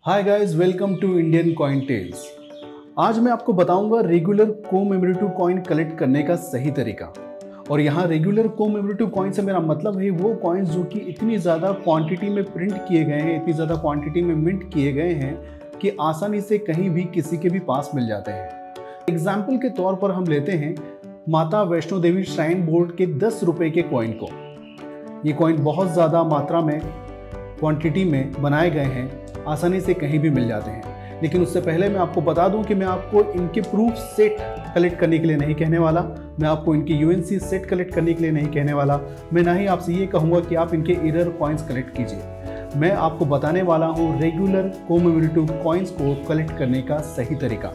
Hi guys, welcome to Indian coin tales. आज मैं आपको बताऊंगा रेगुलर कोमेमोरेटिव कॉइन कलेक्ट करने का सही तरीका। और यहाँ रेगुलर कोमेमोरेटिव कॉइन से मेरा मतलब है वो कॉइन्स जो कि इतनी ज़्यादा क्वांटिटी में प्रिंट किए गए हैं, इतनी ज़्यादा क्वांटिटी में मिंट किए गए हैं कि आसानी से कहीं भी किसी के भी पास मिल जाते हैं। एग्जाम्पल के तौर पर हम लेते हैं माता वैष्णो देवी श्राइन बोर्ड के 10 रुपये के कॉइन को। ये कॉइन बहुत ज़्यादा मात्रा में क्वांटिटी में बनाए गए हैं, आसानी से कहीं भी मिल जाते हैं। लेकिन उससे पहले मैं आपको बता दूं कि मैं आपको इनके प्रूफ सेट कलेक्ट करने के लिए नहीं कहने वाला, मैं आपको इनकी यूएनसी सेट कलेक्ट करने के लिए नहीं कहने वाला, मैं ना ही आपसे ये कहूँगा कि आप इनके एरर कॉइन्स कलेक्ट कीजिए। मैं आपको बताने वाला हूँ रेगुलर कोमेमोरेटिव कॉइन्स को कलेक्ट करने का सही तरीका।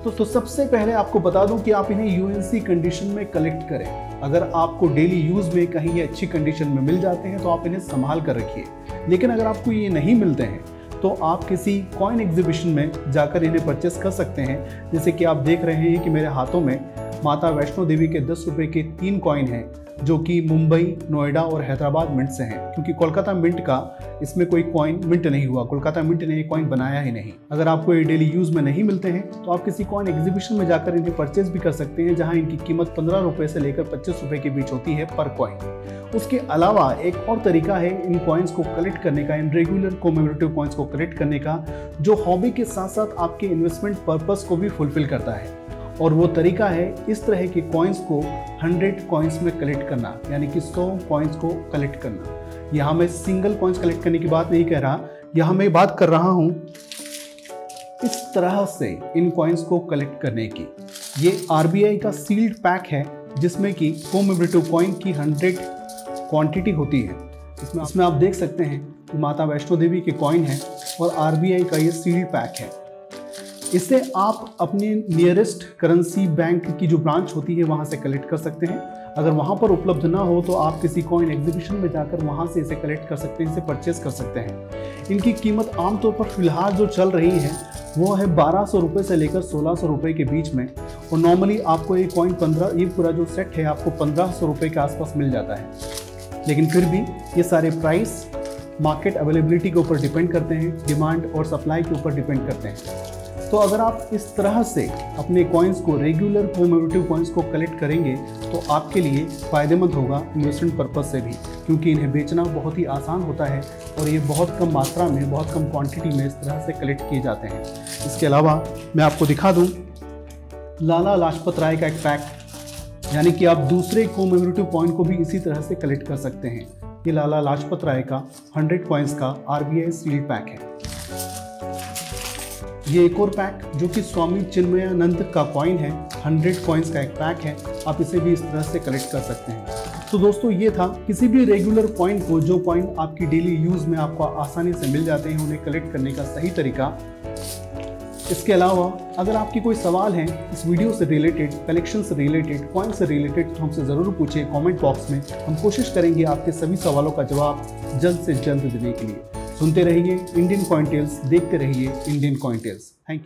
तो सबसे पहले आपको बता दूं कि आप इन्हें यूएनसी कंडीशन में कलेक्ट करें। अगर आपको डेली यूज़ में कहीं ये अच्छी कंडीशन में मिल जाते हैं तो आप इन्हें संभाल कर रखिए। लेकिन अगर आपको ये नहीं मिलते हैं तो आप किसी कॉइन एग्जीबिशन में जाकर इन्हें परचेस कर सकते हैं। जैसे कि आप देख रहे हैं कि मेरे हाथों में माता वैष्णो देवी के 10 रुपये के 3 कॉइन हैं जो कि मुंबई, नोएडा और हैदराबाद मिंट से हैं, क्योंकि कोलकाता मिंट का इसमें कोई कॉइन मिंट नहीं हुआ। कोलकाता मिंट ने ये कॉइन बनाया ही नहीं। अगर आपको ये डेली यूज़ में नहीं मिलते हैं तो आप किसी कॉइन एग्जीबिशन में जाकर इन्हें परचेज भी कर सकते हैं, जहां इनकी कीमत 15 रुपये से लेकर 25 रुपये के बीच होती है पर कॉइन। उसके अलावा एक और तरीका है इन कॉइन्स को कलेक्ट करने का, इन रेगुलर कोमेमोरेटिव कॉइन्स को कलेक्ट करने का, जो हॉबी के साथ साथ आपके इन्वेस्टमेंट पर्पस को भी फुलफिल करता है। और वो तरीका है इस तरह के कॉइन्स को 100 कॉइन्स में कलेक्ट करना, यानी कि 100 कॉइन्स को कलेक्ट करना। यहाँ मैं सिंगल कॉइन्स कलेक्ट करने की बात नहीं कह रहा, यहाँ मैं बात कर रहा हूँ इस तरह से इन कॉइन्स को कलेक्ट करने की। ये आरबीआई का सील्ड पैक है जिसमें कि कोमेमोरेटिव कॉइन की 100 क्वांटिटी होती है। इसमें आप देख सकते हैं कि माता वैष्णो देवी के कॉइन है और आरबीआई का ये सील्ड पैक है। इसे आप अपने नियरेस्ट करेंसी बैंक की जो ब्रांच होती है वहाँ से कलेक्ट कर सकते हैं। अगर वहाँ पर उपलब्ध ना हो तो आप किसी कॉइन एग्जीबिशन में जाकर वहाँ से इसे कलेक्ट कर सकते हैं, इसे परचेज कर सकते हैं। इनकी कीमत आमतौर पर फिलहाल जो चल रही है वो है 1200 रुपये से लेकर 1600 रुपये के बीच में। और नॉर्मली आपको ये कॉइन ये पूरा जो सेट है आपको 1500 रुपये के आसपास मिल जाता है। लेकिन फिर भी ये सारे प्राइस मार्केट अवेलेबिलिटी के ऊपर डिपेंड करते हैं, डिमांड और सप्लाई के ऊपर डिपेंड करते हैं। तो अगर आप इस तरह से अपने कॉइन्स को, रेगुलर कोमेमोरेटिव कॉइन्स को कलेक्ट करेंगे तो आपके लिए फ़ायदेमंद होगा इन्वेस्टमेंट पर्पस से भी, क्योंकि इन्हें बेचना बहुत ही आसान होता है और ये बहुत कम मात्रा में, बहुत कम क्वांटिटी में इस तरह से कलेक्ट किए जाते हैं। इसके अलावा मैं आपको दिखा दूँ लाला लाजपत राय का एक पैक, यानी कि आप दूसरे कोमेमोरेटिव कॉइन को भी इसी तरह से कलेक्ट कर सकते हैं। ये लाला लाजपत राय का 100 कॉइन्स का आरबीआई सील्ड पैक है। ये एक और पैक जो कि स्वामी चिन्मयानंद का कॉइन है, 100 कॉइन्स का एक पैक है, आप इसे भी इस तरह से कलेक्ट कर सकते हैं। तो दोस्तों ये था किसी भी रेगुलर कॉइन को, जो कॉइन आपकी डेली यूज़ में आपको आसानी से मिल जाते हैं, उन्हें कलेक्ट करने का सही तरीका। इसके अलावा अगर आपकी कोई सवाल है इस वीडियो से रिलेटेड, कलेक्शन से रिलेटेड, कॉइन से रिलेटेड, तो हमसे ज़रूर पूछिए कमेंट बॉक्स में। हम कोशिश करेंगे आपके सभी सवालों का जवाब जल्द से जल्द देने के लिए। सुनते रहिए इंडियन कॉइन टेल्स, देखते रहिए Indian coin tales. Thank you.